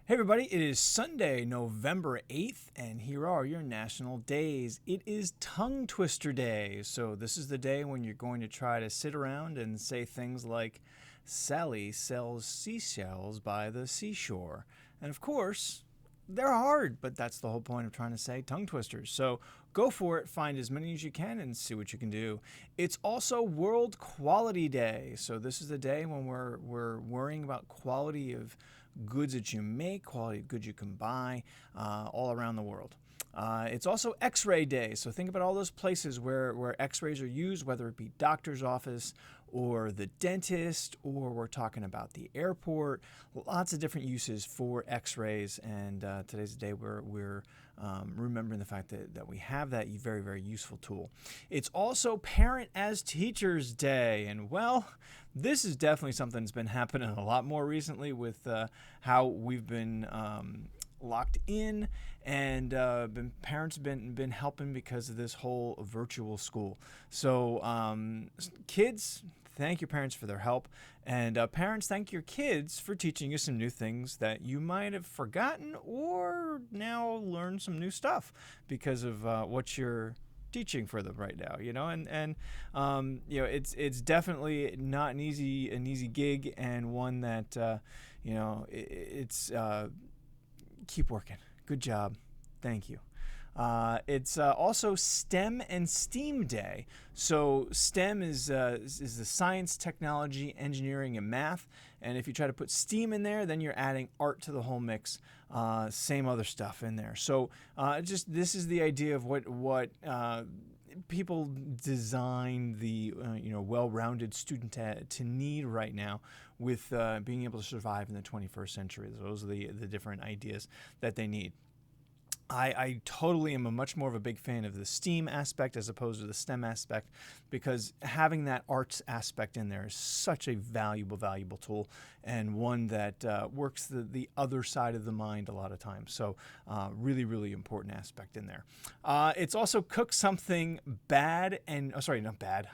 Hey everybody, it is Sunday, November 8th, and here are your national days. It is Tongue Twister Day, so this is the day when you're going to try to sit around and say things like, Sally sells seashells by the seashore. And of course, they're hard, but that's the whole point of trying to say tongue twisters. So go for it, find as many as you can, and see what you can do. It's also World Quality Day, so this is the day when we're worrying about quality of goods that you make, quality of goods you can buy all around the world. It's also X-ray Day, so think about all those places where X-rays are used, whether it be doctor's office or the dentist, or we're talking about the airport. Lots of different uses for X-rays, and today's the day where we're remembering the fact that we have that very, very useful tool. It's also Parent as Teachers Day, and well, this is definitely something that's been happening a lot more recently with how we've been locked in, and parents been helping because of this whole virtual school. So kids, thank your parents for their help, and parents, thank your kids for teaching you some new things that you might have forgotten or now learn some new stuff because of what you're teaching for them right now, and it's definitely not an easy gig, and one that it's keep working. Good job. Thank you. It's also STEM and STEAM Day. So STEM is the science, technology, engineering, and math. And if you try to put STEAM in there, then you're adding art to the whole mix. Same other stuff in there. So this is the idea of what people design the well-rounded student to need right now with being able to survive in the 21st century. Those are the different ideas that they need. I totally am much more of a big fan of the STEAM aspect as opposed to the STEM aspect, because having that arts aspect in there is such a valuable tool, and one that works the other side of the mind a lot of times. So really important aspect in there. It's also Cook Something Bad and, not bad,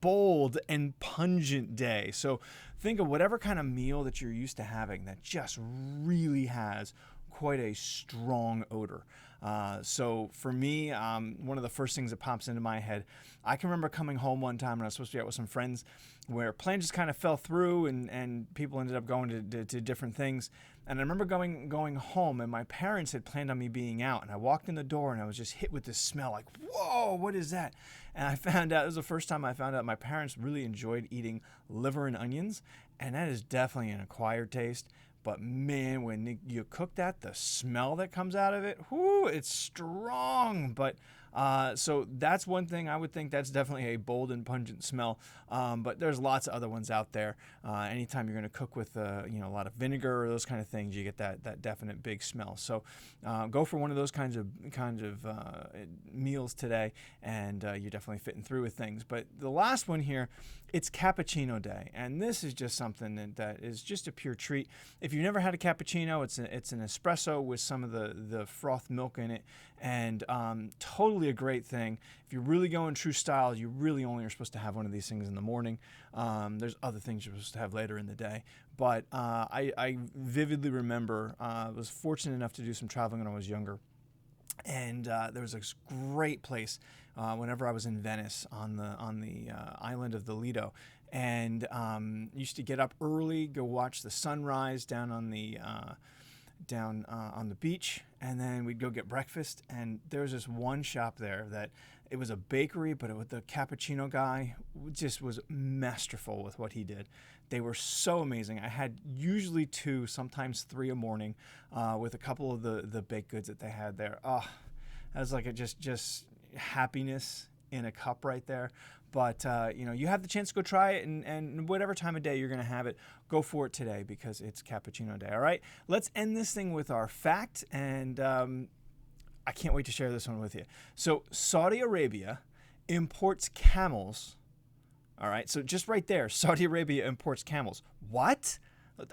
bold and pungent day. So think of whatever kind of meal that you're used to having that just really has quite a strong odor. So for me, one of the first things that pops into my head, I can remember coming home one time when I was supposed to be out with some friends where plans just kind of fell through, and people ended up going to different things. And I remember going home, and my parents had planned on me being out, and I walked in the door and I was just hit with this smell like, whoa, what is that? And I found out, it was the first time I found out my parents really enjoyed eating liver and onions, and that is definitely an acquired taste. But man, when you cook that, the smell that comes out of it, whoo, it's strong. But so that's one thing I would think that's definitely a bold and pungent smell. But there's lots of other ones out there. Anytime you're going to cook with a lot of vinegar or those kind of things, you get that definite big smell. So go for one of those kinds of meals today, and you're definitely fitting through with things. But the last one here, it's Cappuccino Day, and this is just something that is just a pure treat. If you've never had a cappuccino, it's an espresso with some of the froth milk in it, and totally a great thing. If you're really going true style, you really only are supposed to have one of these things in the morning. There's other things you're supposed to have later in the day, but I vividly remember I was fortunate enough to do some traveling when I was younger. And there was this great place whenever I was in Venice on the island of the Lido, and used to get up early, go watch the sunrise down on the beach, and then we'd go get breakfast. And there was this one shop there that it was a bakery, but the cappuccino guy just was masterful with what he did. They were so amazing. I had usually 2, sometimes 3 a morning with a couple of the baked goods that they had there. Oh, that was like just happiness in a cup right there. But you have the chance to go try it, and whatever time of day you're going to have it, go for it today because it's Cappuccino Day. All right, let's end this thing with our fact, and I can't wait to share this one with you. So Saudi Arabia imports camels. All right, so just right there, Saudi Arabia imports camels. What?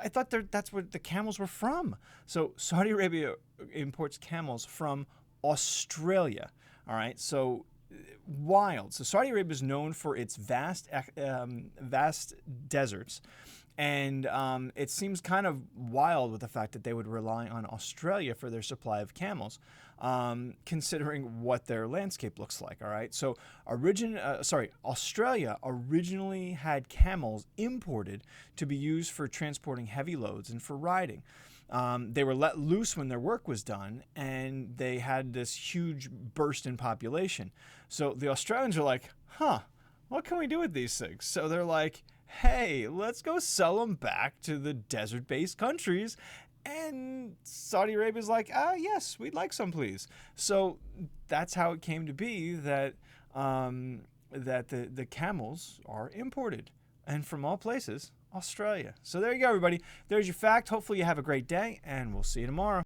I thought that's where the camels were from. So Saudi Arabia imports camels from Australia. All right, so wild. So Saudi Arabia is known for its vast deserts, And it seems kind of wild with the fact that they would rely on Australia for their supply of camels, considering what their landscape looks like. All right. So, Australia originally had camels imported to be used for transporting heavy loads and for riding. They were let loose when their work was done, and they had this huge burst in population. So the Australians are like, huh, what can we do with these things? So they're like, hey, let's go sell them back to the desert-based countries. And Saudi Arabia's like, yes, we'd like some, please. So that's how it came to be that the camels are imported, and from all places, Australia. So there you go, everybody. There's your fact. Hopefully you have a great day, and we'll see you tomorrow.